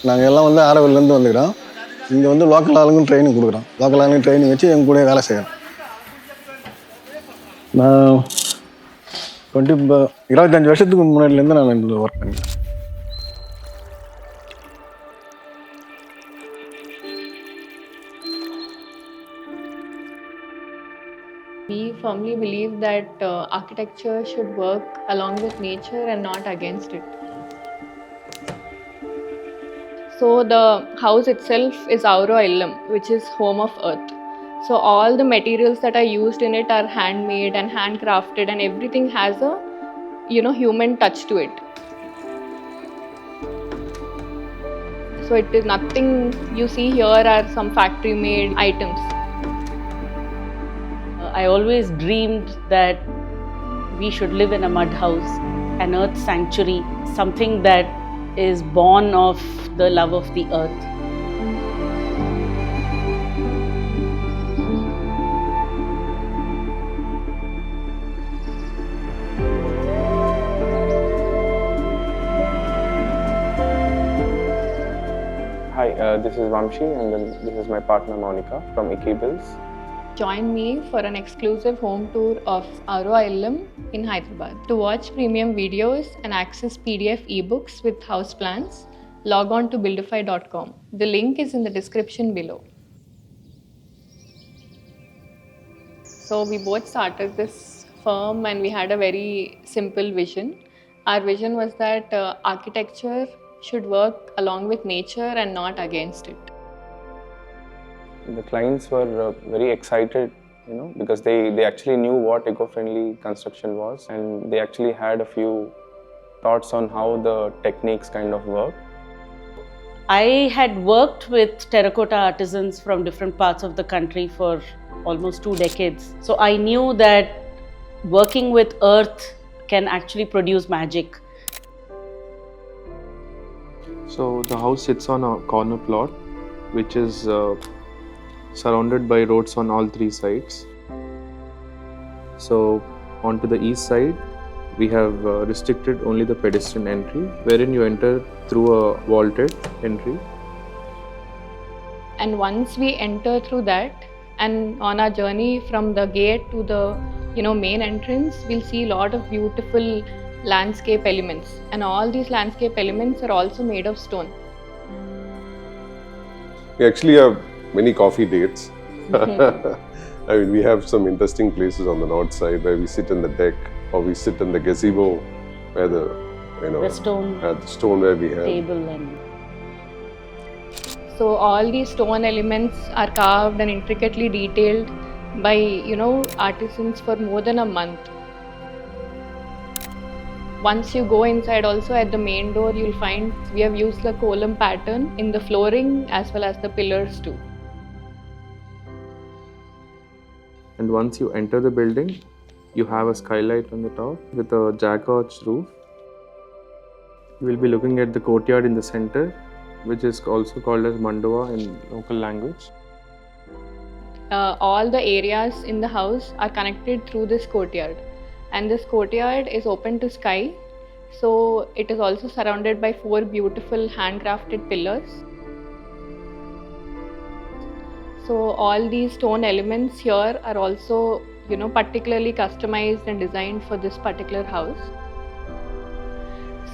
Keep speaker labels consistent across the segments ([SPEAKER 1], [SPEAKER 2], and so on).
[SPEAKER 1] நாங்கள் எல்லாம் வந்து ஆரவிலேருந்து வந்துக்கிறோம். இங்கே வந்து லோக்கல் ஆளுங்களும் ட்ரைனிங் கொடுக்குறோம். லோக்கல் ஆளுங்க ட்ரைனிங் வச்சு எங்கள் கூட வேலை செய்கிறோம். நான் 25 வருஷத்துக்கு முன்னாடிலேருந்து நான் இதில் ஒர்க் பண்ணிக்கிறேன்.
[SPEAKER 2] We firmly believe that architecture should work along with nature and not against it. So the house itself is Aurva Illam, which is home of earth. So all the materials that are used in it are handmade and handcrafted, and everything has a human touch to it. So it is nothing you see here are some factory made items.
[SPEAKER 3] I always dreamed that we should live in a mud house, an earth sanctuary, something that is born of the love of the earth.
[SPEAKER 4] Hi, this is Vamshi, and then this is my partner Monica from Equibills.
[SPEAKER 2] Join me for an exclusive home tour of Aurva Illam in Hyderabad. To watch premium videos and access PDF ebooks with house plans, log on to buildify.com. The link is in the description below. So we both started this firm and we had a very simple vision. Our vision was that architecture should work along with nature and not against it.
[SPEAKER 4] The clients were very excited, because they actually knew what eco-friendly construction was, and they actually had a few thoughts on how the techniques kind of work.
[SPEAKER 3] I had worked with terracotta artisans from different parts of the country for almost 2 decades. So I knew that working with earth can actually produce magic.
[SPEAKER 5] So the house sits on a corner plot, which is surrounded by roads on all 3 sides. So onto the east side, we have restricted only the pedestrian entry, wherein you enter through a vaulted entry.
[SPEAKER 2] And once we enter through that, and on our journey from the gate to the main entrance, we'll see a lot of beautiful landscape elements, and all these landscape elements are also made of stone.
[SPEAKER 6] We actually have many coffee dates. I mean, we have some interesting places on the north side where we sit in the deck, or we sit in the gazebo where the stone where we have
[SPEAKER 3] table and
[SPEAKER 2] so all these stone elements are carved and intricately detailed by artisans for more than a month. Once you go inside, also at the main door, you'll find we have used the column pattern in the flooring as well as the pillars too.
[SPEAKER 5] And once you enter the building, you have a skylight on the top with a jack arch roof. You will be looking at the courtyard in the center, which is also called as mandala in local language.
[SPEAKER 2] All the areas in the house are connected through this courtyard, and this courtyard is open to sky. So it is also surrounded by 4 beautiful handcrafted pillars. So all these stone elements here are also particularly customized and designed for this particular house.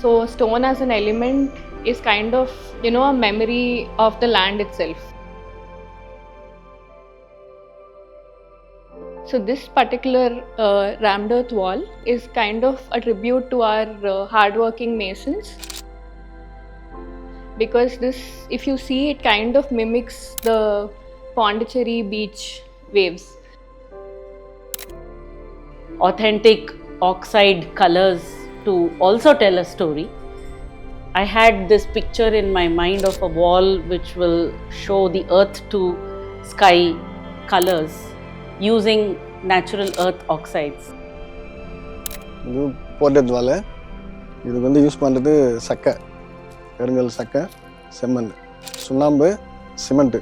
[SPEAKER 2] So stone as an element is kind of a memory of the land itself. So this particular rammed earth wall is kind of a tribute to our hardworking masons, because this, if you see, it kind of mimics the Pondicherry beach waves.
[SPEAKER 3] authentic oxide colors to also tell a story. I had this picture in my mind of a wall which will show the earth to sky colors using natural earth oxides.
[SPEAKER 1] இது போட்டது வால். இது வந்து use பண்ணுறது சக்கை, கருங்கல் சக்கை, செம்மண், சுண்ணாம்பு, சிமெண்ட்டு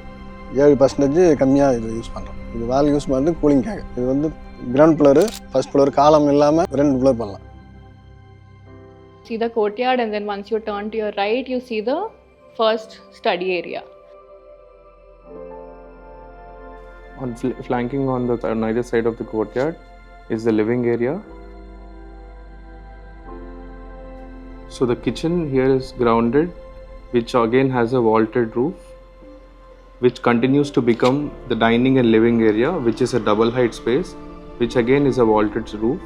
[SPEAKER 1] 7% கம்மியாக இது யூஸ் பண்ணுறோம். இது வால் யூஸ் பண்ணுறது கூலிங்காக. இது வந்து கிரவுண்ட் ஃப்ளோரு, ஃபர்ஸ்ட் ஃப்ளோர் காலம் இல்லாமல் 2 ஃப்ளோர் பண்ணலாம்.
[SPEAKER 2] See the courtyard, and then once you turn to your right, you see the first study area.
[SPEAKER 5] Flanking on either side of the courtyard is the living area. So the kitchen here is grounded, which again has a vaulted roof, which continues to become the dining and living area, which is a double height space, which again is a vaulted roof.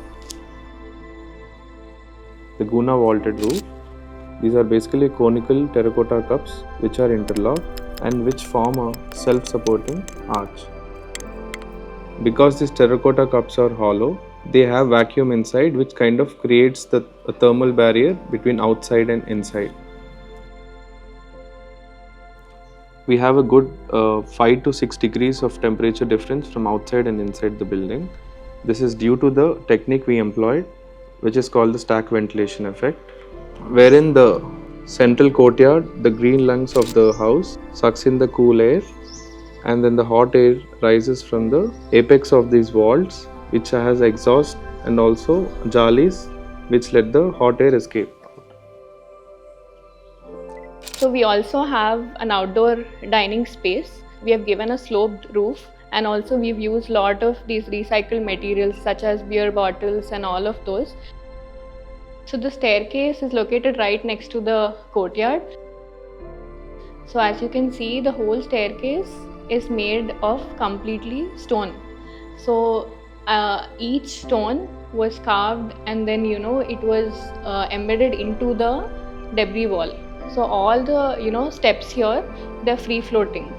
[SPEAKER 5] The Guna vaulted roof. These are basically conical terracotta cups which are interlocked and which form a self-supporting arch. Because these terracotta cups are hollow, they have vacuum inside, which kind of creates a thermal barrier between outside and inside. We have a good 5 to 6 degrees of temperature difference from outside and inside the building. This is due to the technique we employed, which is called the stack ventilation effect, wherein the central courtyard, the green lungs of the house, sucks in the cool air, and then the hot air rises from the apex of these vaults, which has exhaust and also jalis, which let the hot air escape.
[SPEAKER 2] So we also have an outdoor dining space. We have given a sloped roof, and also we've used a lot of these recycled materials such as beer bottles and all of those. So the staircase is located right next to the courtyard. So as you can see, the whole staircase is made of completely stone. So each stone was carved, and then it was embedded into the debris wall. So all the steps here, they're free floating.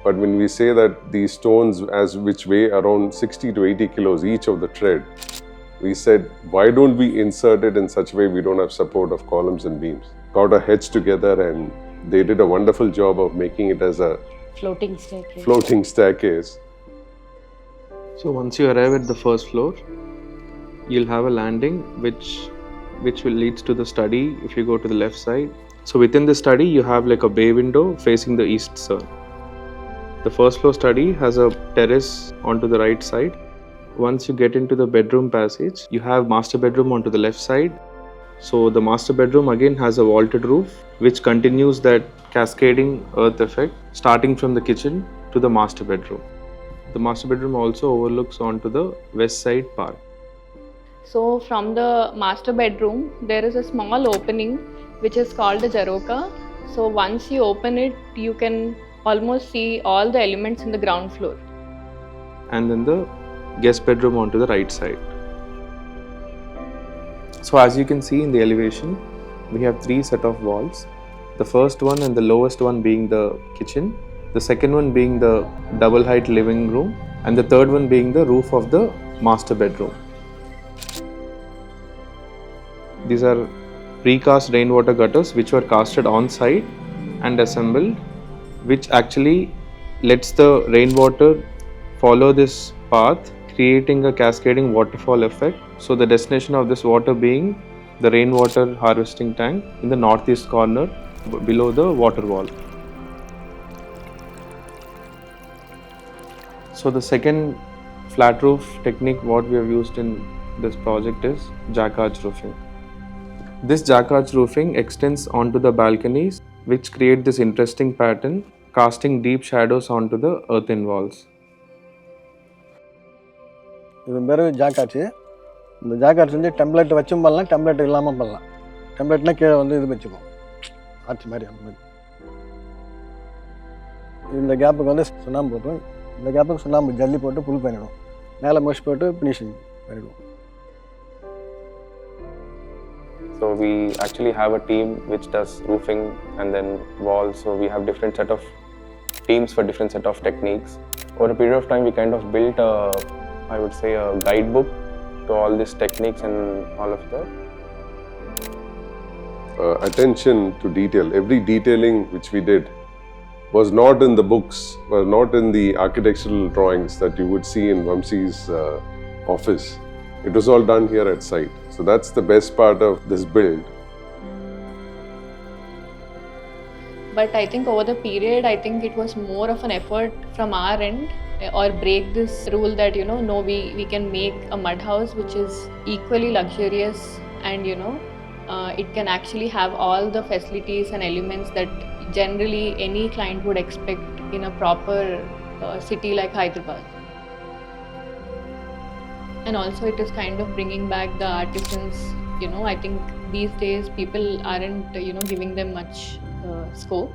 [SPEAKER 6] But when we say that these stones, which weigh around 60 to 80 kilos each of the tread, we said, why don't we insert it in such a way we don't have support of columns and beams? Got our heads together, and they did a wonderful job of making it as a
[SPEAKER 3] Floating staircase.
[SPEAKER 6] floating staircase.
[SPEAKER 5] So once you arrive at the first floor, you'll have a landing which will leads to the study if you go to the left side. So within the study, you have like a bay window facing the east side. The first floor study has a terrace onto the right side. Once you get into the bedroom passage, you have master bedroom onto the left side. So the master bedroom again has a vaulted roof, which continues that cascading earth effect starting from the kitchen to the master bedroom. The master bedroom also overlooks onto the west side park.
[SPEAKER 2] So from the master bedroom, there is a small opening which is called the Jaroka. So once you open it, you can almost see all the elements in the ground floor.
[SPEAKER 5] And then the guest bedroom onto the right side. So as you can see in the elevation, we have 3 set of walls. The first one and the lowest one being the kitchen, the second one being the double height living room, and the third one being the roof of the master bedroom. These are precast rainwater gutters which were casted on site and assembled, which actually lets the rainwater follow this path, creating a cascading waterfall effect. So the destination of this water being the rainwater harvesting tank in the northeast corner below the water wall. So the second flat roof technique what we have used in this project is jack arch roofing. This jack arch roofing extends onto the balconies, which create this interesting pattern, casting deep shadows onto the earthen walls.
[SPEAKER 1] இது பேர் ஜாக்காச்சு. இந்த ஜாக்காச்சு வந்து template வச்சும் பண்ணலாம், template இல்லாமல் பண்ணலாம். டெம்ப்ளேட்னா கீழே வந்து இது வச்சுக்கும், ஆச்சு மாதிரி அந்த மாதிரி. இந்த கேப்புக்கு வந்து சுண்ணாம்பு போட்டோம், இந்த கேப்புக்கு சுண்ணாம்பு ஜல்லி போட்டு புல் பண்ணிவிடும், மேலே மஷ் போட்டு ஃபினிஷிங் பண்ணிவிடுவோம்.
[SPEAKER 4] So we actually have a team which does roofing and then walls. So we have different set of teams for different set of techniques. Over a period of time, we kind of built I would say a guidebook to all these techniques and all of that.
[SPEAKER 6] Attention to detail. Every detailing which we did was not in the books, was not in the architectural drawings that you would see in Vamsi's office. It was all done here at site. So that's the best part of this build.
[SPEAKER 2] But I think over the period, I think it was more of an effort from our end, or break this rule that no, we can make a mud house which is equally luxurious and it can actually have all the facilities and elements that generally any client would expect in a proper city like Hyderabad. And also it is kind of bringing back the artisans. I think these days people aren't giving them much scope.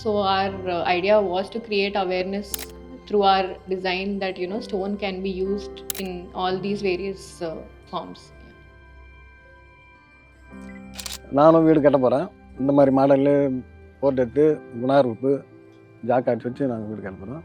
[SPEAKER 2] So our idea was to create awareness through our design that stone can be used in all these various forms.
[SPEAKER 1] நானும் வீடு கட்ட போகிறேன். இந்த மாதிரி model போட்டு எடுத்து குணா ரூப்பு ஜாக்காட்சி வச்சு நாங்கள் வீடு கட்ட போகிறோம்.